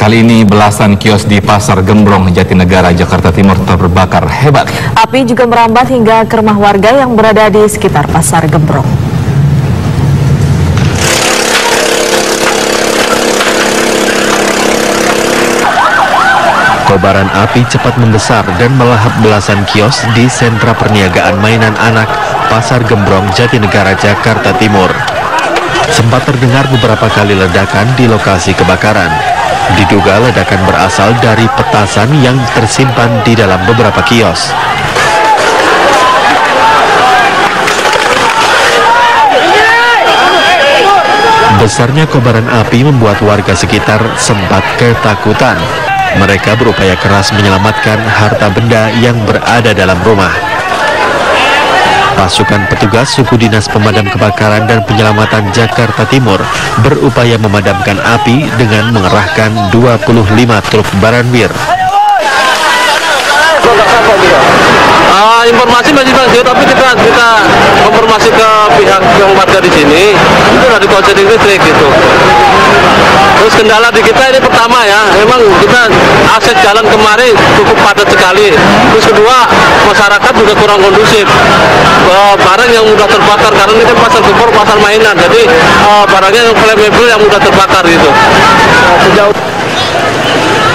Kali ini belasan kios di Pasar Gembrong, Jatinegara, Jakarta Timur terbakar hebat. Api juga merambat hingga ke rumah warga yang berada di sekitar Pasar Gembrong. Kobaran api cepat membesar dan melahap belasan kios di sentra perniagaan mainan anak Pasar Gembrong, Jatinegara, Jakarta Timur. Sempat terdengar beberapa kali ledakan di lokasi kebakaran. Diduga ledakan berasal dari petasan yang tersimpan di dalam beberapa kios. Besarnya kobaran api membuat warga sekitar sempat ketakutan. Mereka berupaya keras menyelamatkan harta benda yang berada dalam rumah. Pasukan petugas suku dinas pemadam kebakaran dan penyelamatan Jakarta Timur berupaya memadamkan api dengan mengerahkan 25 truk baranwir. Informasi masih banjir, tapi kita konfirmasi ke pihak yang warga di sini, itu dari konsleting listrik gitu. Terus kendala di kita ini pertama ya, memang kita akses jalan kemarin cukup padat sekali. Terus kedua, masyarakat juga kurang kondusif. Barang yang mudah terbakar, karena ini kan pasar Gembrong, pasar mainan, jadi barangnya yang flammable yang mudah terbakar gitu.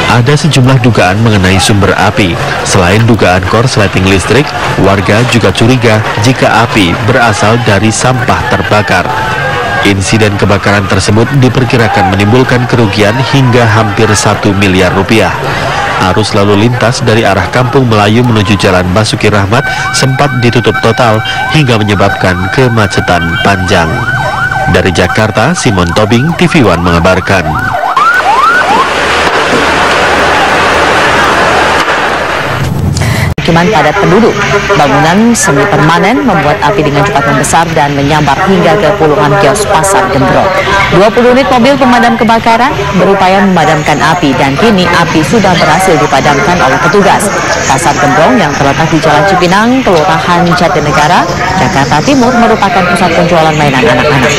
Ada sejumlah dugaan mengenai sumber api. Selain dugaan korsleting listrik, warga juga curiga jika api berasal dari sampah terbakar. Insiden kebakaran tersebut diperkirakan menimbulkan kerugian hingga hampir 1 miliar rupiah. Arus lalu lintas dari arah Kampung Melayu menuju Jalan Basuki Rahmat sempat ditutup total hingga menyebabkan kemacetan panjang. Dari Jakarta, Simon Tobing, TV One mengabarkan. Padat penduduk. Bangunan semi permanen membuat api dengan cepat membesar dan menyambar hingga ke puluhan kios Pasar Gembrong. 20 unit mobil pemadam kebakaran berupaya memadamkan api dan kini api sudah berhasil dipadamkan oleh petugas. Pasar Gembrong yang terletak di Jalan Cipinang, Kelurahan Jatinegara, Jakarta Timur merupakan pusat penjualan mainan anak-anak.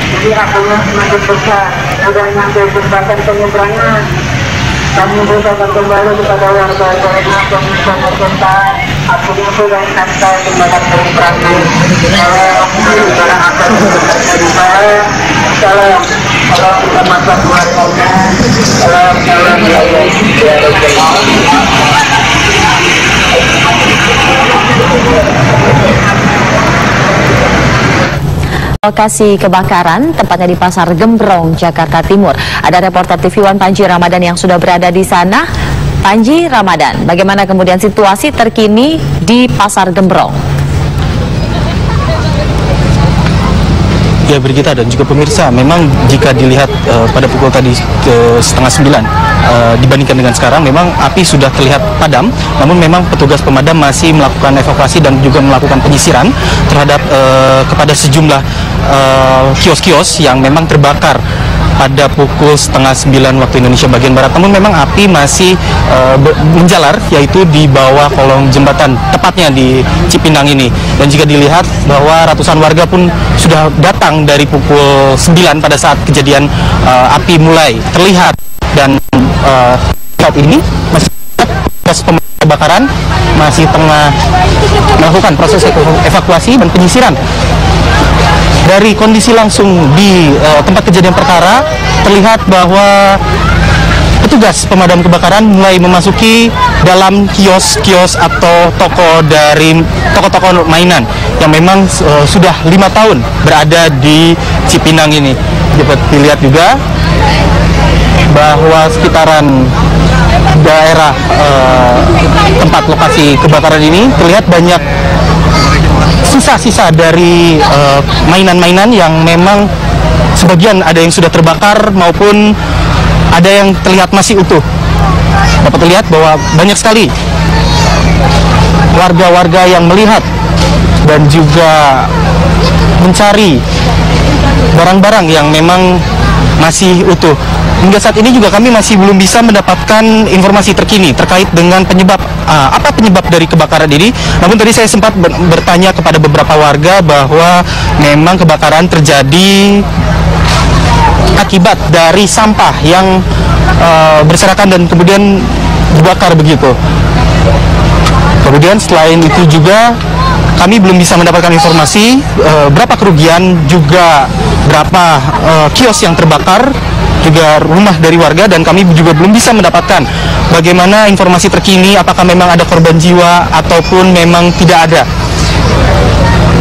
Jadi apinya semakin besar, sudah nyampe jembatan penyeberangan. Kami beritakan kembali kepada warga karena pemirsa setempat, apinya sudah sampai jembatan penyeberangan. Salam akan dari saya. Salam kita masak keluarganya. Salam Lokasi kebakaran, tepatnya di Pasar Gembrong, Jakarta Timur. Ada reporter TV One Panji Ramadan yang sudah berada di sana. Panji Ramadan, bagaimana kemudian situasi terkini di Pasar Gembrong? Ya, Brigita dan juga pemirsa, memang jika dilihat pada pukul tadi 8:30 dibandingkan dengan sekarang, memang api sudah terlihat padam, namun memang petugas pemadam masih melakukan evakuasi dan juga melakukan penyisiran terhadap kepada sejumlah kios-kios yang memang terbakar pada pukul 8:30 waktu Indonesia bagian Barat. Namun memang api masih menjalar, yaitu di bawah kolong jembatan, tepatnya di Cipinang ini. Dan jika dilihat bahwa ratusan warga pun sudah datang dari pukul 9 pada saat kejadian api mulai terlihat. Dan saat ini masih proses kebakaran masih tengah melakukan proses evakuasi dan penyisiran. Dari kondisi langsung di tempat kejadian perkara, terlihat bahwa petugas pemadam kebakaran mulai memasuki dalam kios-kios atau toko dari toko-toko mainan yang memang sudah 5 tahun berada di Cipinang ini. Dapat dilihat juga bahwa sekitaran daerah tempat lokasi kebakaran ini terlihat banyak sisa-sisa dari mainan-mainan yang memang sebagian ada yang sudah terbakar maupun ada yang terlihat masih utuh. Dapat terlihat bahwa banyak sekali warga-warga yang melihat dan juga mencari barang-barang yang memang masih utuh. Hingga saat ini juga kami masih belum bisa mendapatkan informasi terkini terkait dengan penyebab apa penyebab dari kebakaran ini. Namun tadi saya sempat bertanya kepada beberapa warga bahwa memang kebakaran terjadi akibat dari sampah yang berserakan dan kemudian dibakar begitu. Kemudian selain itu juga kami belum bisa mendapatkan informasi berapa kerugian, juga berapa kios yang terbakar, juga rumah dari warga, dan kami juga belum bisa mendapatkan bagaimana informasi terkini apakah memang ada korban jiwa ataupun memang tidak ada.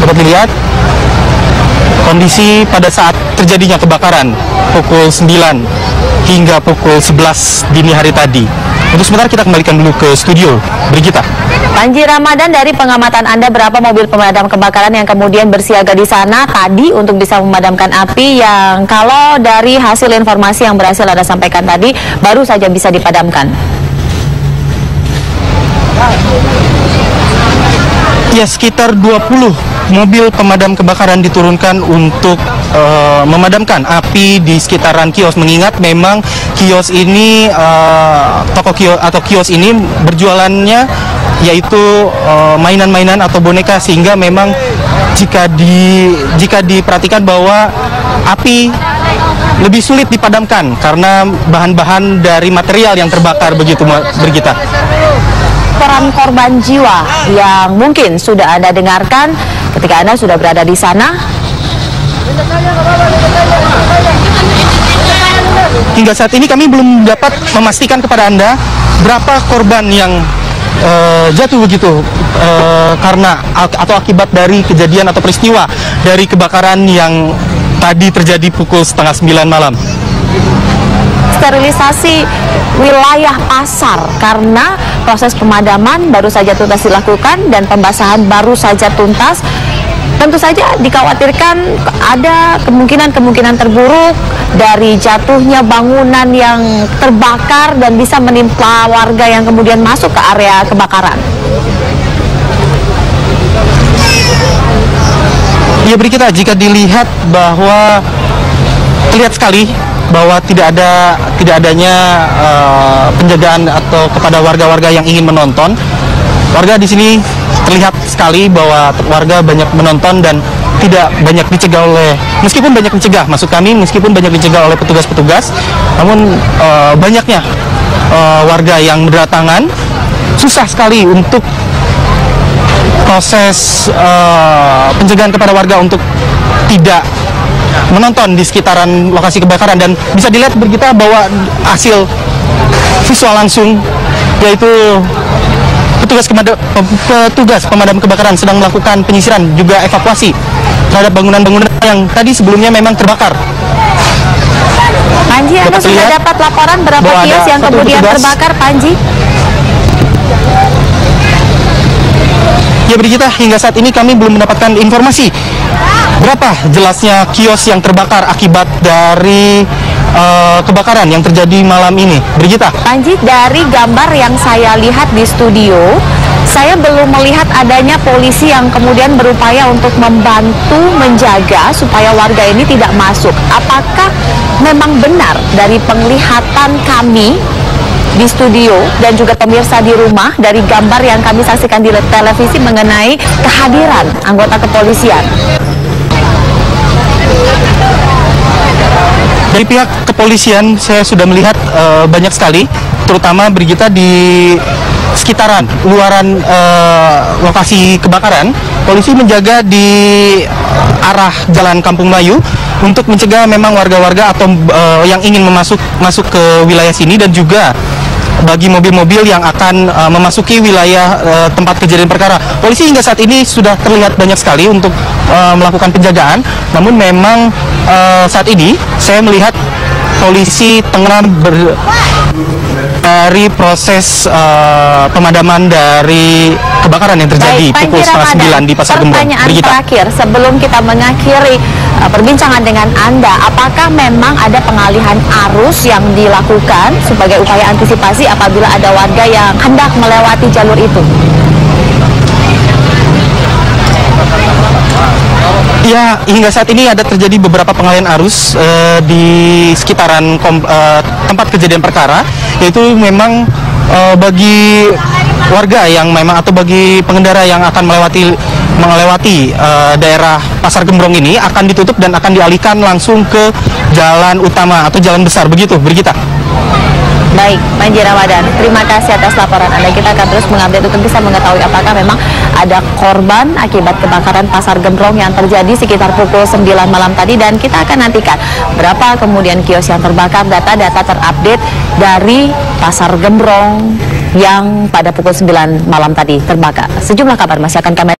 Dapat dilihat kondisi pada saat terjadinya kebakaran pukul 9 hingga pukul 11 dini hari tadi. Untuk sebentar kita kembalikan dulu ke studio, Brigita. Panji Ramadan, dari pengamatan Anda berapa mobil pemadam kebakaran yang kemudian bersiaga di sana tadi untuk bisa memadamkan api yang kalau dari hasil informasi yang berhasil Anda sampaikan tadi baru saja bisa dipadamkan? Ya, sekitar 20 mobil pemadam kebakaran diturunkan untuk memadamkan api di sekitaran kios, mengingat memang kios ini toko kios atau kios ini berjualannya yaitu mainan-mainan atau boneka, sehingga memang jika diperhatikan bahwa api lebih sulit dipadamkan karena bahan-bahan dari material yang terbakar begitu, Brigita. Peran korban jiwa yang mungkin sudah Anda dengarkan ketika Anda sudah berada di sana. Hingga saat ini kami belum dapat memastikan kepada Anda berapa korban yang jatuh begitu karena atau akibat dari kejadian atau peristiwa dari kebakaran yang tadi terjadi pukul 8:30 malam. Sterilisasi wilayah pasar karena proses pemadaman baru saja tuntas dilakukan dan pembasahan baru saja tuntas. Tentu saja dikhawatirkan ada kemungkinan terburuk dari jatuhnya bangunan yang terbakar dan bisa menimpa warga yang kemudian masuk ke area kebakaran. Ya, Brigita, jika dilihat bahwa terlihat sekali bahwa tidak adanya penjagaan atau kepada warga-warga yang ingin menonton. Warga di sini terlihat sekali bahwa warga banyak menonton dan tidak banyak dicegah meskipun banyak dicegah oleh petugas-petugas, namun banyaknya warga yang berdatangan, susah sekali untuk proses pencegahan kepada warga untuk tidak menonton di sekitaran lokasi kebakaran. Dan bisa dilihat Brigita bahwa hasil visual langsung yaitu petugas pemadam kebakaran sedang melakukan penyisiran juga evakuasi terhadap bangunan-bangunan yang tadi sebelumnya memang terbakar. Panji, Anda sudah dapat laporan berapa kios yang kemudian terbakar, Panji? Ya, Brigita, hingga saat ini kami belum mendapatkan informasi berapa jelasnya kios yang terbakar akibat dari kebakaran yang terjadi malam ini, Brigita. Panji, dari gambar yang saya lihat di studio, saya belum melihat adanya polisi yang kemudian berupaya untuk membantu menjaga supaya warga ini tidak masuk. Apakah memang benar dari penglihatan kami di studio dan juga pemirsa di rumah dari gambar yang kami saksikan di televisi mengenai kehadiran anggota kepolisian? Dari pihak kepolisian saya sudah melihat banyak sekali, terutama Brigita di sekitaran luaran lokasi kebakaran. Polisi menjaga di arah Jalan Kampung Melayu untuk mencegah memang warga-warga atau yang ingin masuk ke wilayah sini, dan juga bagi mobil-mobil yang akan memasuki wilayah tempat kejadian perkara. Polisi hingga saat ini sudah terlihat banyak sekali untuk melakukan penjagaan, namun memang saat ini saya melihat polisi tengah dari proses pemadaman dari kebakaran yang terjadi pukul 8:30 di Pasar Gembrong. Pertanyaan terakhir sebelum kita mengakhiri perbincangan dengan Anda, apakah memang ada pengalihan arus yang dilakukan sebagai upaya antisipasi apabila ada warga yang hendak melewati jalur itu? Ya, hingga saat ini ada terjadi beberapa pengalihan arus di sekitaran tempat kejadian perkara, yaitu memang bagi warga yang memang atau bagi pengendara yang akan melewati daerah Pasar Gembrong ini akan ditutup dan akan dialihkan langsung ke jalan utama atau jalan besar, begitu, Brigita. Baik, Manji Ramadan, terima kasih atas laporan Anda. Kita akan terus mengupdate untuk bisa mengetahui apakah memang ada korban akibat kebakaran Pasar Gembrong yang terjadi sekitar pukul 9 malam tadi, dan kita akan nantikan berapa kemudian kios yang terbakar, data-data terupdate dari Pasar Gembrong yang pada pukul 9 malam tadi terbakar. Sejumlah kabar masih akan kami